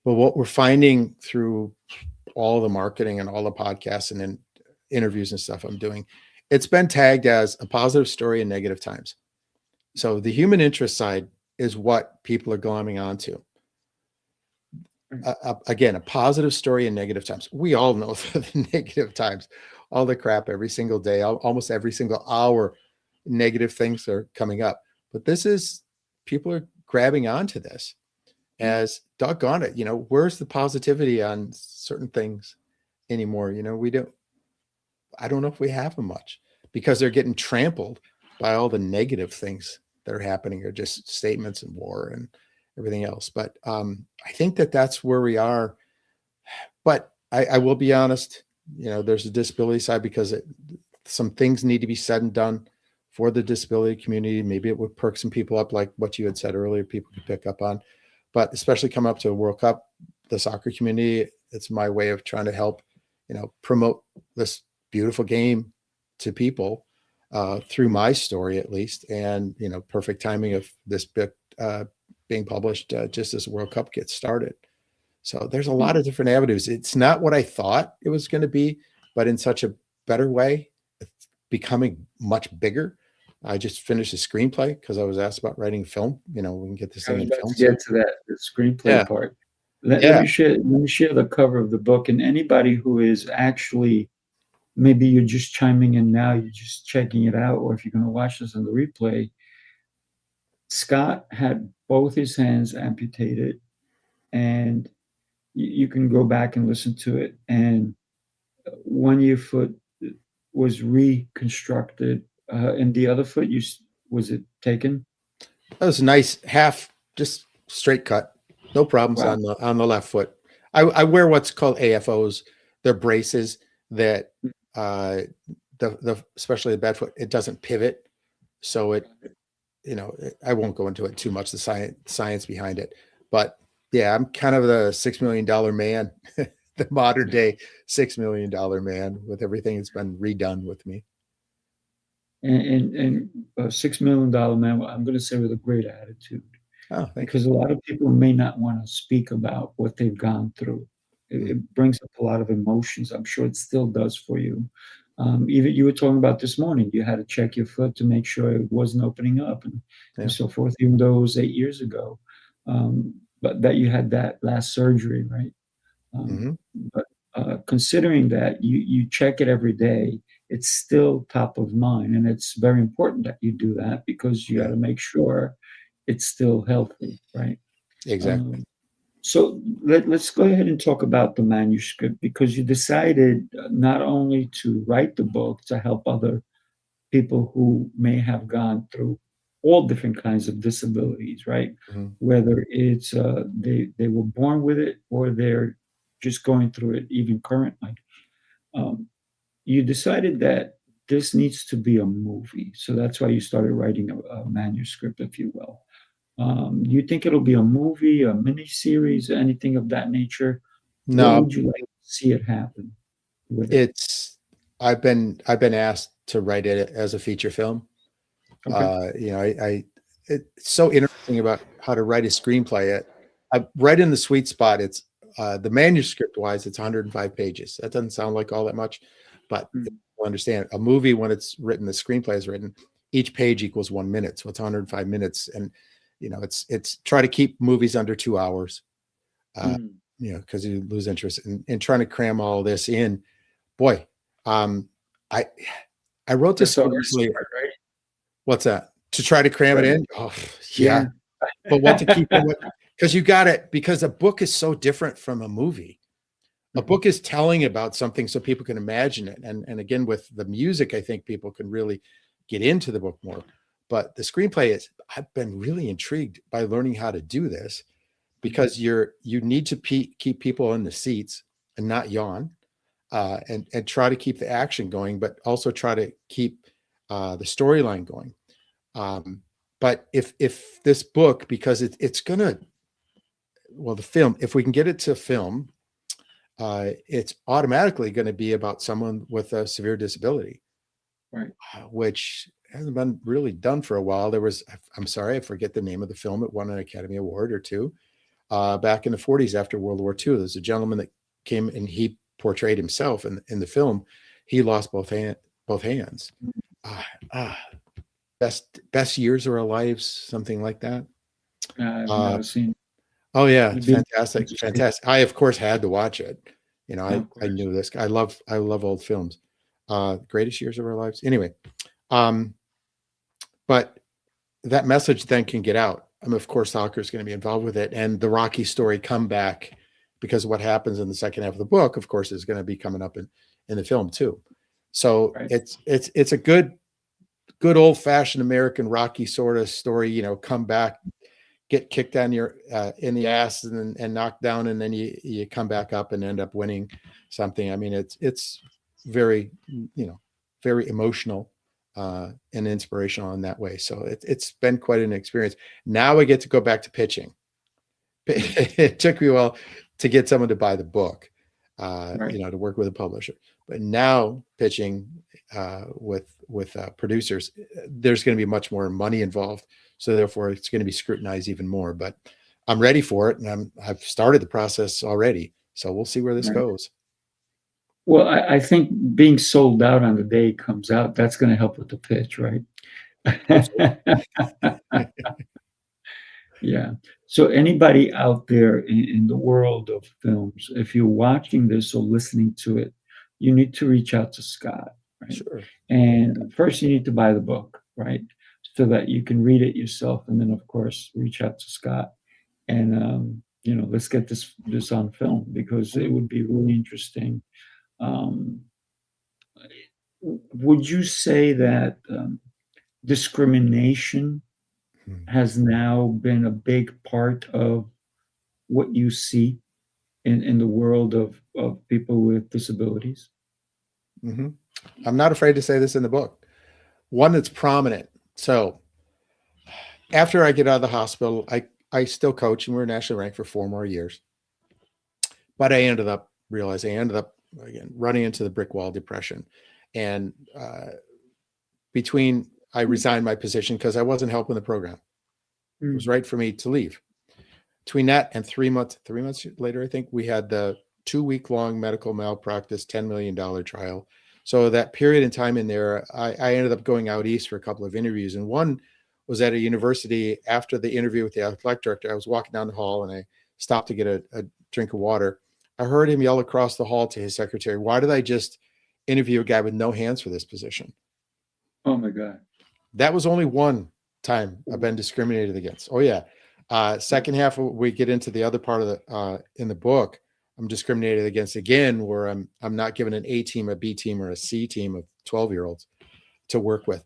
But what we're finding through all the marketing and all the podcasts and then interviews and stuff I'm doing, it's been tagged as a positive story in negative times. So the human interest side is what people are glomming onto. Again, a positive story in negative times. We all know the negative times, all the crap every single day, almost every single hour, negative things are coming up. But this is, people are grabbing onto this as, doggone it, where's the positivity on certain things anymore? I don't know if we have them much, because they're getting trampled by all the negative things that are happening, or just statements and war and everything else. But I think that that's where we are. But I will be honest, there's a disability side, because some things need to be said and done for the disability community. Maybe it would perk some people up, like what you had said earlier, people could pick up on. But especially coming up to a World Cup, the soccer community, it's my way of trying to help, promote this beautiful game to people through my story, at least. And, perfect timing of this book being published just as the World Cup gets started. So there's a lot of different avenues. It's not what I thought it was going to be, but in such a better way. It's becoming much bigger. I just finished a screenplay because I was asked about writing film. We can get this thing in film. Get to that, the screenplay part. Let me share the cover of the book. And anybody who is actually, maybe you're just chiming in now, you're just checking it out, or if you're going to watch this on the replay, Scott had both his hands amputated, and you can go back and listen to it. And one of your foot was reconstructed, and the other foot, was it taken? That was a nice half, just straight cut, no problems. Wow. on the left foot. I wear what's called AFOs. They're braces that especially the bad foot, it doesn't pivot, so it. I won't go into it too much, the science behind it, but yeah, I'm kind of the $6 million man, the modern day $6 million man, with everything that's been redone with me. and a $6 million man, I'm going to say with a great attitude, Oh, thank you. because a lot of people may not want to speak about what they've gone through. Mm. It brings up a lot of emotions. I'm sure it still does for you. Even you were talking about this morning, you had to check your foot to make sure it wasn't opening up Yeah. and so forth, even though it was 8 years ago. But that you had that last surgery, right? Mhm. But considering that you check it every day, it's still top of mind, and it's very important that you do that because you got Yeah, to make sure it's still healthy, right? exactly. Um, so let's go ahead and talk about the manuscript, because you decided not only to write the book to help other people who may have gone through all different kinds of disabilities, right? Mhm. Whether it's they were born with it or they're just going through it even currently. Um, you decided that this needs to be a movie, so that's why you started writing a manuscript, if you will. Do you think it'll be a movie, a mini series, anything of that nature? What No, would you like to see it happen with it? it's I've been asked to write it as a feature film. Okay. You know, it's so interesting about how to write a screenplay. I'm right in the sweet spot. It's the manuscript wise, it's 105 pages. That doesn't sound like all that much, but Mm. you'll understand a movie when it's written, the screenplay is written, each page equals 1 minute. So it's 105 minutes. And, you know, it's try to keep movies under 2 hours, uh, Mm. you know, because you lose interest in trying to cram all this in. Boy, um, I, I wrote this That's book always originally. smart, right? What's that? To try to cram it Right. in? Oh, yeah. Yeah. But what to keep in what, because you got it, because a book is so different from a movie. A Mhm. book is telling about something so people can imagine it. And again, with the music, I think people can really get into the book more. But the screenplay is, I've been really intrigued by learning how to do this, because you need to keep people in the seats and not yawn, and try to keep the action going, but also try to keep the storyline going. Um, but if this book, because it's gonna, well, the film, if we can get it to film, it's automatically going to be about someone with a severe disability, Right. which hasn't been really done for a while. There was, I'm sorry, I forget the name of the film. It won an Academy Award or two back in the 40s after World War II. There's a gentleman that came and he portrayed himself in the film. He lost both hands. Ah, ah, best years of our lives, something like that. I've Uh, never seen oh yeah, It'd be fantastic, interesting. fantastic. I of course had to watch it. You know, Of I course. knew this. I love old films. Greatest years of our lives. Anyway, um, but that message then can get out. I mean, of course, soccer is going to be involved with it, and the Rocky story comeback, because of what happens in the second half of the book, of course, is going to be coming up in the film too. So Right. it's a good old fashioned American Rocky sort of story. You know, come back, get kicked on your in the ass and knocked down, and then you come back up and end up winning something. I mean, it's very, you know, very emotional and inspirational in that way. So it's been quite an experience. Now I get to go back to pitching. It took me a while to get someone to buy the book, Right. you know, to work with a publisher. But now pitching with producers, there's going to be much more money involved. So therefore, it's going to be scrutinized even more. But I'm ready for it, and I've started the process already. So we'll see where this Right. goes. Well, I think being sold out on the day it comes out, that's gonna help with the pitch, right? Absolutely. Yeah. So anybody out there in the world of films, if you're watching this or listening to it, you need to reach out to Scott, right? Sure. And first you need to buy the book, right? So that you can read it yourself, and then of course reach out to Scott and let's get this on film, because it would be really interesting. Um, would you say that discrimination Hmm. has now been a big part of what you see in the world of people with disabilities? Hmm. I'm not afraid to say this in the book. One that's prominent. So after I get out of the hospital, I still coach, and we're nationally ranked for 4 more years. But I ended up realizing, I ended up again running into the brick wall depression, and between I resigned my position because I wasn't helping the program. It was right for me to leave. Between that and 3 months later, I think we had the 2-week-long medical malpractice $10 million trial. So that period in time in there, I ended up going out east for a couple of interviews. And one was at a university. After the interview with the athletic director, I was walking down the hall and I stopped to get a drink of water. I heard him yell across the hall to his secretary, "Why did I just interview a guy with no hands for this position?" Oh my God. That was only one time I've been discriminated against. Oh yeah. Second half, we get into the other part of the in the book. I'm discriminated against again, where I'm not given an A team, a B team, or a C team of 12-year-olds to work with.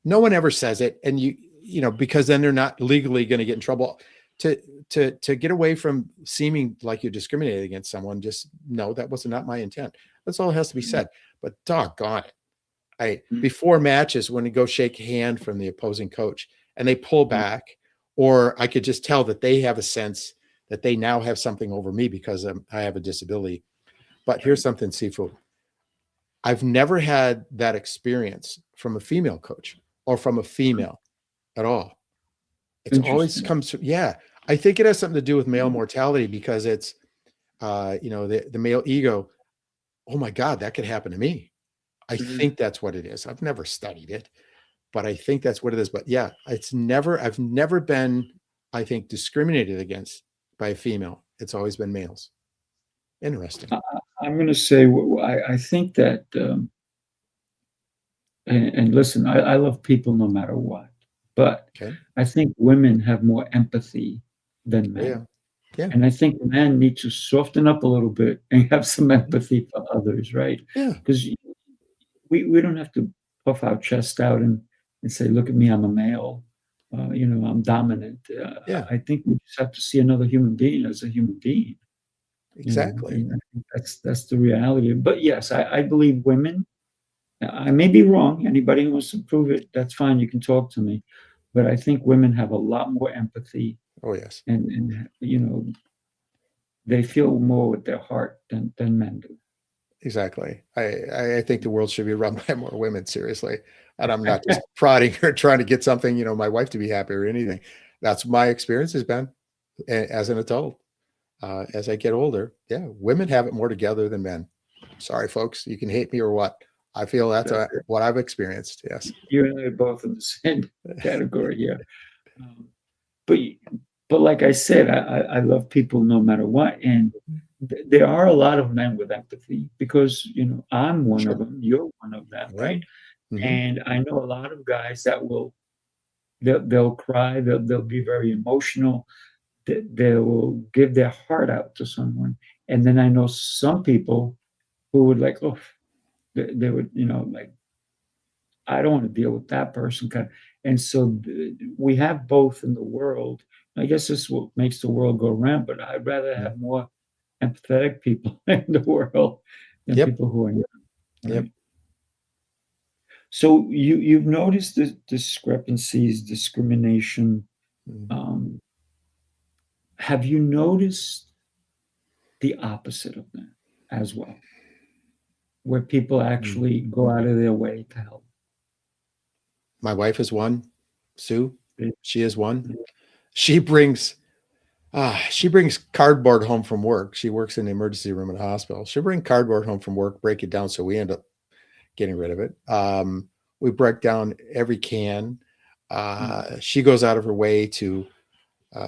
No one ever says it, and you know, because then they're not legally going to get in trouble. To get away from seeming like you're discriminated against someone, just no, that was not my intent. That's all that has to be said. But doggone it, before matches, when you go shake a hand from the opposing coach and they pull back, or I could just tell that they have a sense that they now have something over me because I have a disability. But here's something, Sifu. I've never had that experience from a female coach or from a female at all. It's always comes from, yeah. I think it has something to do with male mortality because it's, you know, the male ego. Oh my God, that could happen to me. I think that's what it is. I've never studied it, but I think that's what it is. But yeah, I've never been, I think, discriminated against by a female. It's always been males. Interesting. I'm going to say, I think that, and listen, I love people no matter what, but I think women have more empathy than men. Yeah. And I think men need to soften up a little bit and have some empathy for others, right? Yeah. Because we don't have to puff our chest out and say, look at me, I'm a male. You know, I'm dominant. I think we just have to see another human being as a human being. Exactly. You know, that's the reality. But yes, I believe women. I may be wrong. Anybody who wants to prove it, that's fine. You can talk to me. But I think women have a lot more empathy. Oh yes. And you know, they feel more with their heart than men do. Exactly. I think the world should be run by more women, seriously. And I'm not just prodding or trying to get something, you know, my wife to be happy or anything. That's my experience has been as an adult. As I get older, yeah, women have it more together than men. Sorry, folks, you can hate me or what. I feel that's what I've experienced. Yes. You and I are both in the same category, yeah. But like I said, I love people no matter what. And there are a lot of men with empathy because, you know, I'm one of them. You're one of them, right? And I know a lot of guys that they'll cry. They'll be very emotional. They will give their heart out to someone. And then I know some people who would like, oh, they would, you know, like, I don't want to deal with that person. And so we have both in the world. I guess this is what makes the world go round, but I'd rather have more empathetic people in the world than people who are young. Right? So you've noticed the discrepancies, discrimination. Have you noticed the opposite of that as well? Where people actually go out of their way to help? My wife is one, Sue. She is one. She brings cardboard home from work. She works in the emergency room at a hospital. She'll bring cardboard home from work, break it down, so we end up getting rid of it. We break down every can. She goes out of her way to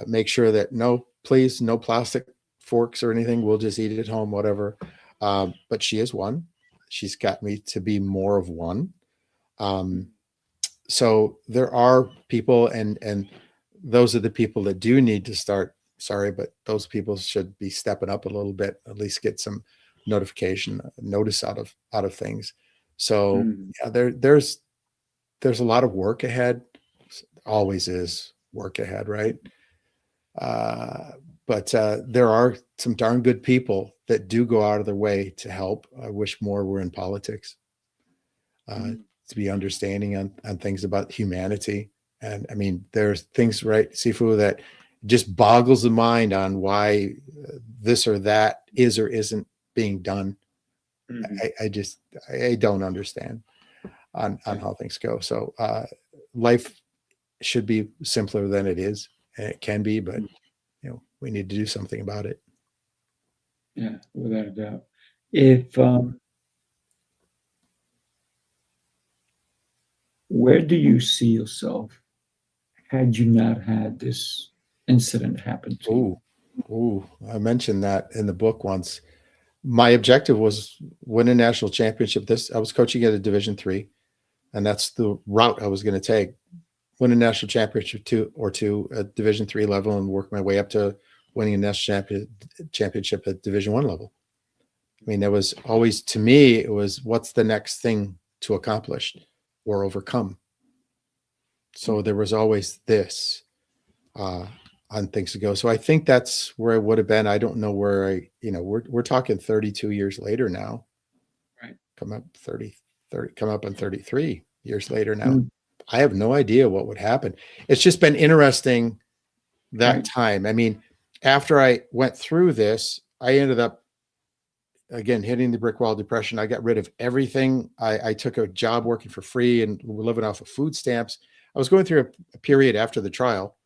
make sure that no plastic forks or anything. We'll just eat it at home, whatever. But she is one. She's got me to be more of one. So there are people, and those are the people that do need to start. Sorry, but those people should be stepping up a little bit, at least get some notice out of things. So yeah, there's a lot of work ahead. Always is work ahead, right? But there are some darn good people that do go out of their way to help. I wish more were in politics. To be understanding on things about humanity. And I mean, there's things, right, Sifu, that just boggles the mind on why this or that is or isn't being done. I don't understand. on how things go. So life should be simpler than it is, and it can be, but we need to do something about it. Yeah, without a doubt. If where do you see yourself had you not had this incident happen to you? Ooh, I mentioned that in the book once. My objective was win a national championship. I was coaching at a Division III, and that's the route I was going to take. Win a national championship two at Division III level, and work my way up to winning a national championship at Division I level. I mean, there was always, to me, it was what's the next thing to accomplish or overcome. So there was always this on things to go. So I think that's where I would have been. I don't know where we're talking 32 years later now. Right. Come up on 33 years later now. Mm. I have no idea what would happen. It's just been interesting that Right. time. I mean, after I went through this, I ended up, again, hitting the brick wall depression. I got rid of everything. I took a job working for free and living off of food stamps. I was going through a period after the trial,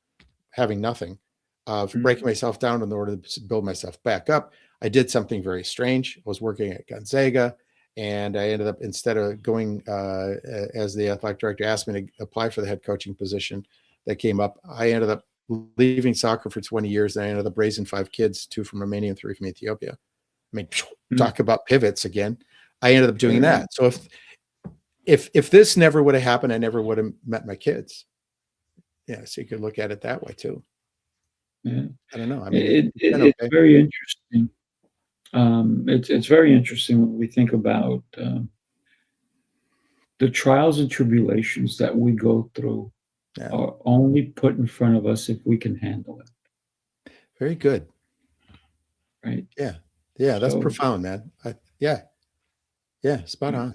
having nothing, of breaking myself down in order to build myself back up. I did something very strange. I was working at Gonzaga, and I ended up, instead of going as the athletic director asked me to apply for the head coaching position that came up, I ended up leaving soccer for 20 years, and I ended up raising 5 kids, 2 from Romania and 3 from Ethiopia. I mean, talk about pivots again. I ended up doing that. So if this never would have happened, I never would have met my kids. Yeah, so you could look at it that way too. Yeah. I don't know. I mean, it's very interesting. It's very interesting when we think about the trials and tribulations that we go through are only put in front of us if we can handle it. Very good. Right. Yeah. Yeah. That's profound, man. Yeah. Spot on.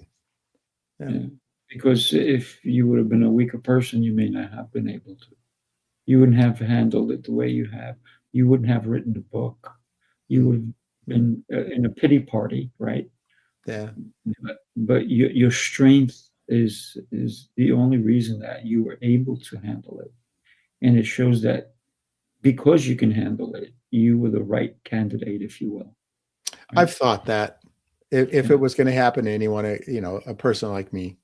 Yeah. Because if you would have been a weaker person, you may not have been able to. You wouldn't have handled it the way you have. You wouldn't have written the book. You would have been in a pity party, right? Yeah. But your strength is the only reason that you were able to handle it. And it shows that because you can handle it, you were the right candidate, if you will. Right? I've thought that if it was going to happen to anyone, a person like me,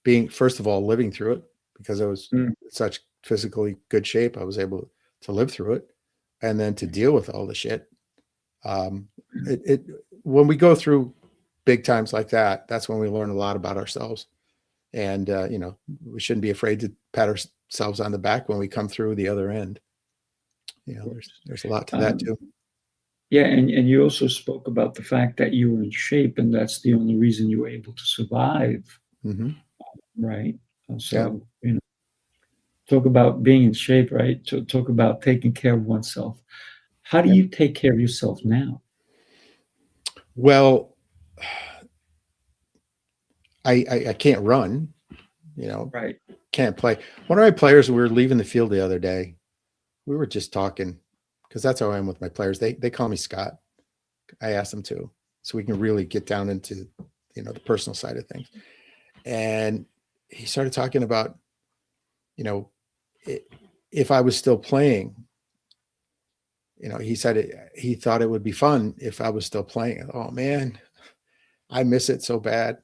being, first of all, living through it, because I was in such physically good shape, I was able to live through it, and then to deal with all the shit. When we go through big times like that, that's when we learn a lot about ourselves. And, we shouldn't be afraid to pat ourselves on the back when we come through the other end. There's a lot to that too. Yeah. And you also spoke about the fact that you were in shape, and that's the only reason you were able to survive. Mm-hmm. Right. So, talk about being in shape, right? Talk about taking care of oneself. How do you take care of yourself now? Well, I can't run, Right. can't play. One of my players, we were leaving the field the other day. We were just talking, because that's how I am with my players. They call me Scott. I asked them to, so we can really get down into, the personal side of things. And he started talking about, if I was still playing, he said he thought it would be fun if I was still playing. Oh man, I miss it so bad.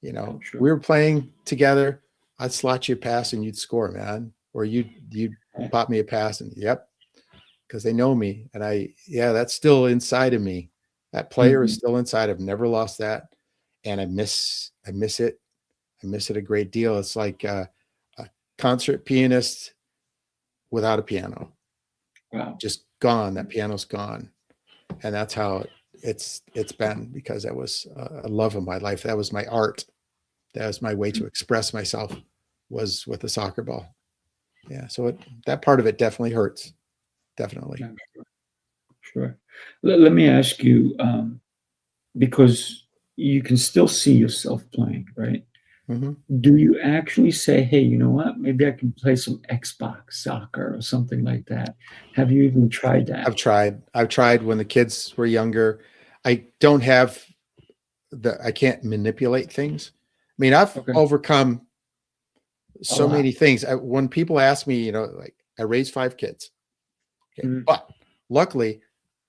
Sure. We were playing together. I'd slot you a pass and you'd score, man. Or you'd pop me a pass and because they know me. And that's still inside of me. That player is still inside. I've never lost that. And I miss it. I miss it a great deal. It's like a concert pianist without a piano. Wow. Just gone. That piano's gone. And that's how it's been, because that was a love of my life. That was my art. That was my way to express myself, was with the soccer ball. Yeah. So that part of it definitely hurts. Definitely. Yeah, sure. Let me ask you, because you can still see yourself playing, right? Mm-hmm. Do you actually say, hey, you know what? Maybe I can play some Xbox soccer or something like that. Have you even tried that? I've tried when the kids were younger. I don't have I can't manipulate things. mean, I've Okay. overcome A so lot. many things. When people ask me, like I raised 5 kids, okay, Mhm. but luckily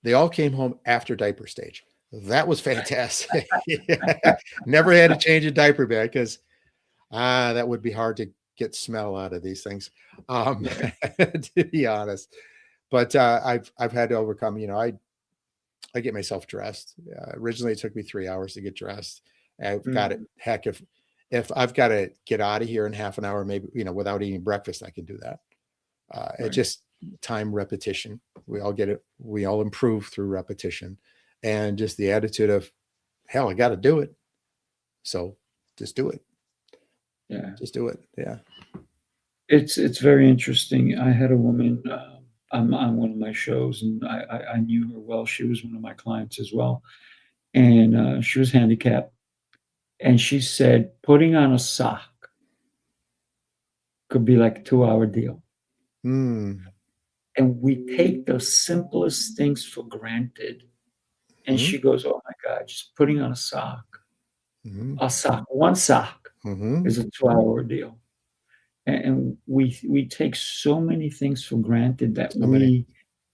they all came home after diaper stage. That was fantastic. Never had to change a diaper bag because that would be hard to get smell out of these things, to be honest. But I've had to overcome. I get myself dressed. Originally, it took me 3 hours to get dressed. I've got it. Mhm. Heck, if I've got to get out of here in half an hour, maybe without eating breakfast, I can do that. It Right. just time repetition. We all get it. We all improve through repetition, and just the attitude of, hell, I got to do it. So just do it. Yeah. Just do it. Yeah. It's very interesting. I had a woman on one of my shows, and I knew her well. She was one of my clients as well, and she was handicapped. And she said putting on a sock could be like a 2-hour deal. Mm. And we take the simplest things for granted. And Mhm. she goes, "Oh my God, just putting on Mhm. one sock Mhm. is a 2-hour deal." And we take so many things for granted that So many. we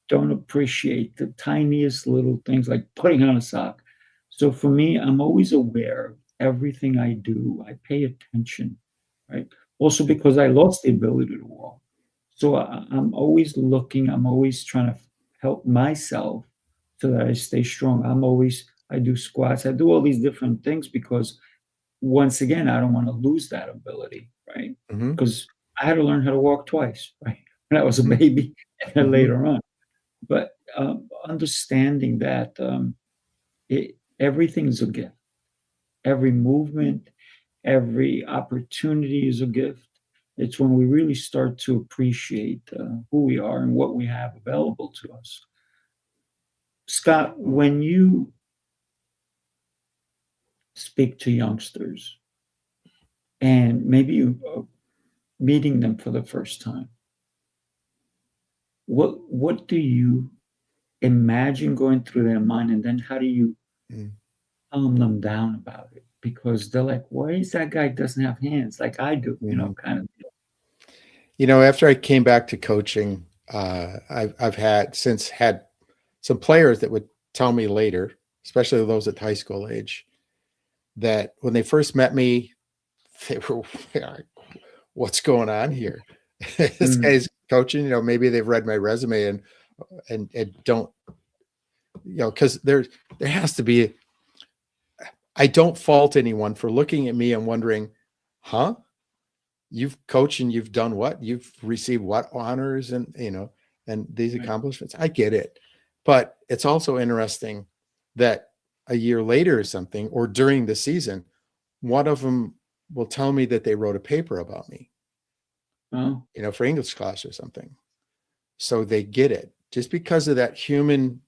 don't appreciate the tiniest little things like putting on a sock. So for me, I'm always aware of everything I do. I pay attention, right? Also because I lost the ability to walk. So I'm always looking, I'm always trying to help myself so that I stay strong. I do squats, I do all these different things because once again, I don't want to lose that ability, right? Mhm. Because I had to learn how to walk twice, right? When I was a Mhm. baby and then Mhm. later on. But understanding that everything's a gift. Every movement, every opportunity is a gift. It's when we really start to appreciate who we are and what we have available to us. Scott, when you speak to youngsters and maybe you meeting them for the first time, what do you imagine going through their mind, and then how do you Mm. calm them down about it? Because they're like, "Why is that guy doesn't have hands like I do?" Mhm. Kind of deal. After I came back to coaching, I've had some players that would tell me later, especially those at high school age, that when they first met me, they were like, "What's going on here? This Mm, guy's coaching." Maybe they've read my resume and don't, because there has to be. I don't fault anyone for looking at me and wondering, "Huh? You've coached and you've done what? You've received what honors and these right. accomplishments?" I get it. But it's also interesting that a year later or something, or during the season, one of them will tell me that they wrote a paper about me, Well, for English class or something. So they get it just because of that human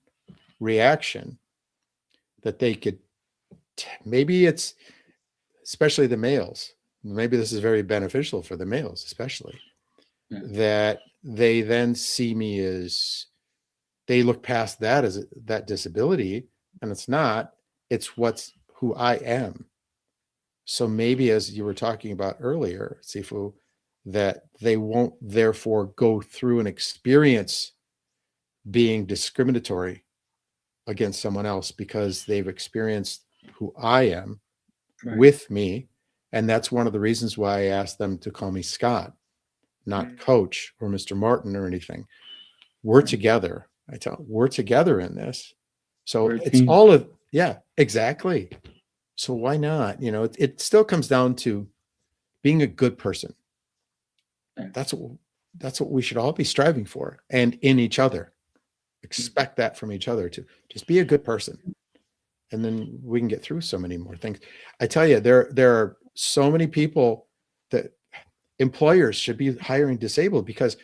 reaction that they could, maybe it's, especially the males, maybe this is very beneficial for the males, especially yeah, that they then see me as, they look past that as that disability, and it's what's who I am. So maybe, as you were talking about earlier, Sifu, that they won't therefore go through an experience being discriminatory against someone else because they've experienced who I am right. with me. And that's one of the reasons why I asked them to call me Scott, not Mm, Coach or Mr. Martin or anything. We're right. together. I tell them, we're together in this. So We're a it's team. all of, yeah, exactly. So why not? It still comes down to being a good person. Yeah. That's what we should all be striving for, and in each other. Mm, Expect that from each other, to just be a good person, and then we can get through so many more things. I tell you, there are so many people that employers should be hiring disabled, because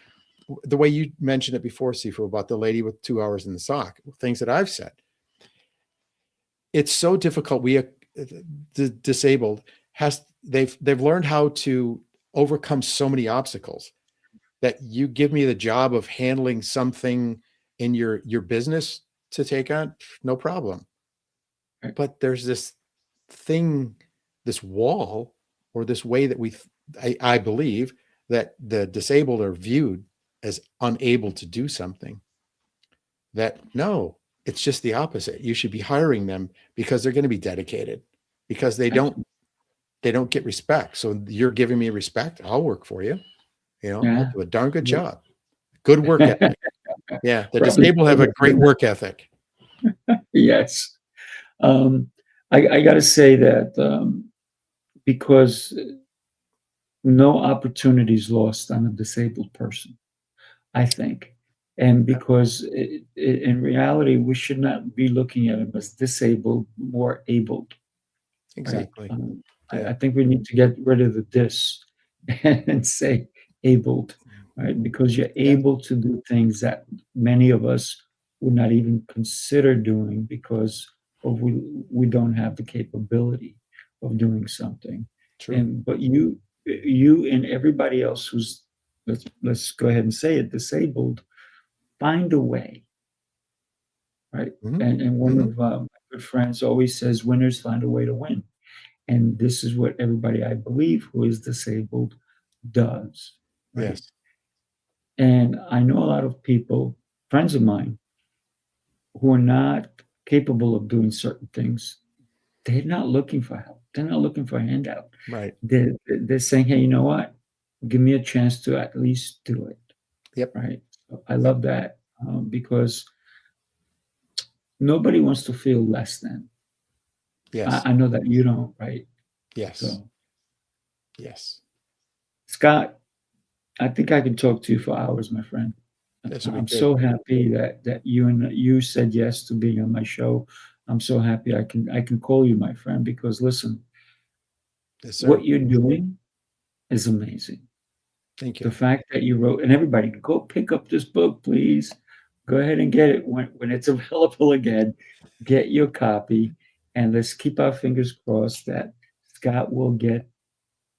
the way you mentioned it before, Sifu, about the lady with 2 hours in the sock, things that I've said, it's so difficult. The disabled they've learned how to overcome so many obstacles that you give me the job of handling something in your business to take on, no problem. right. But there's this thing, this wall or this way that I believe that the disabled are viewed as unable to do something. That no, it's just the opposite. You should be hiring them because they're going to be dedicated, because they don't get respect. So you're giving me respect. I'll work for you. I'll do a darn good job. Good work ethic. Yeah. The disabled have a great work ethic. Yes. I got to say that because no opportunity is lost on a disabled person, I think. And because in reality, we should not be looking at them as disabled, more abled. Exactly. Right? I think we need to get rid of the dis and say abled, right? Because you're able to do things that many of us would not even consider doing because we don't have the capability of doing something. True. But you and everybody else who's, let's go ahead and say it, disabled, find a way, right? And one of my good friends always says, winners find a way to win. And this is what everybody, I believe, who is disabled does. Right? Yes. And I know a lot of people, friends of mine, who are not capable of doing certain things. They're not looking for help. They're not looking for a handout. Right. They're saying, hey, you know what? Give me a chance to at least do it. Yep. Right. So I love that because nobody wants to feel less than. Yes. I know that you don't, right? Yes. So, yes. Scott, I think I can talk to you for hours, my friend. I'm so happy that you said yes to being on my show. I'm so happy I can call you my friend because listen, what you're doing is amazing. Thank you. The fact that you wrote, and everybody go pick up this book, please. Go ahead and get it when it's available again. Get your copy, and let's keep our fingers crossed that Scott will get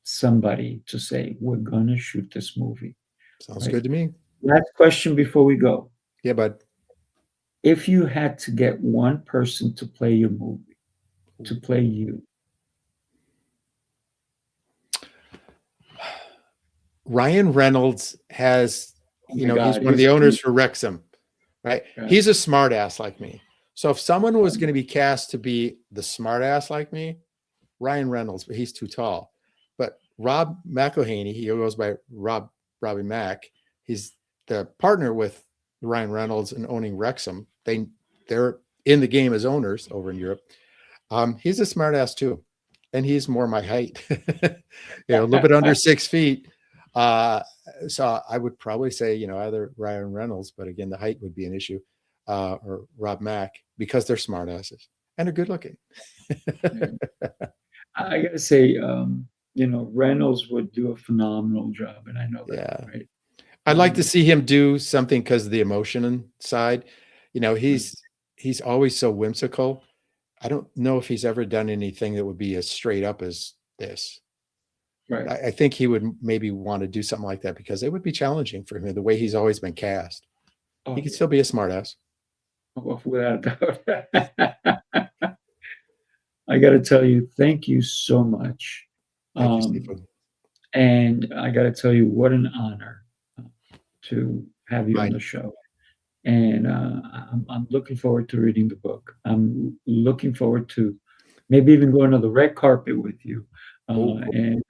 somebody to say, we're gonna shoot this movie. Sounds good to me. Last question before we go. Yeah, bud. If you had to get one person to play your movie, to play you, Ryan Reynolds has, he's one of he's the owners for Wrexham, right? Yeah. He's a smart ass like me. So if someone was going to be cast to be the smart ass like me, Ryan Reynolds, but he's too tall. But Rob McElhaney, he goes by Robbie Mack. He's the partner with Ryan Reynolds and owning Wrexham. They're in the game as owners over in Europe. He's a smart ass too. And he's more my height, a little bit under 6 feet. So I would probably say, either Ryan Reynolds, but again, the height would be an issue, or Rob Mack, because they're smart asses and are good looking. I gotta say, Reynolds would do a phenomenal job, and I know that. Right? I'd like to see him do something because of the emotion side. He's always so whimsical. I don't know if he's ever done anything that would be as straight up as this. Right. I think he would maybe want to do something like that because it would be challenging for him the way he's always been cast. He could still be a smartass. Without a doubt. I got to tell you, thank you so much. Thank you, Sifu. And I got to tell you, what an honor to have you on the show. And I'm looking forward to reading the book. I'm looking forward to maybe even going on the red carpet with you. And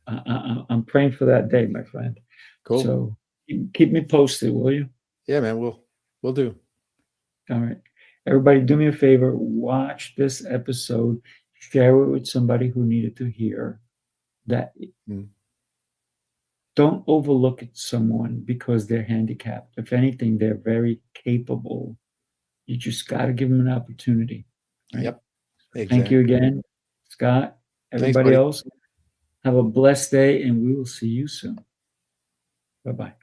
I'm praying for that day, my friend. Cool. So keep me posted, will you? Yeah, man, we'll do. All right. Everybody, do me a favor. Watch this episode. Share it with somebody who needed to hear that. Don't overlook someone because they're handicapped. If anything, they're very capable. You just got to give them an opportunity. Right? Yep. Exactly. Thank you again, Scott. Everybody else, have a blessed day, and we will see you soon. Bye-bye.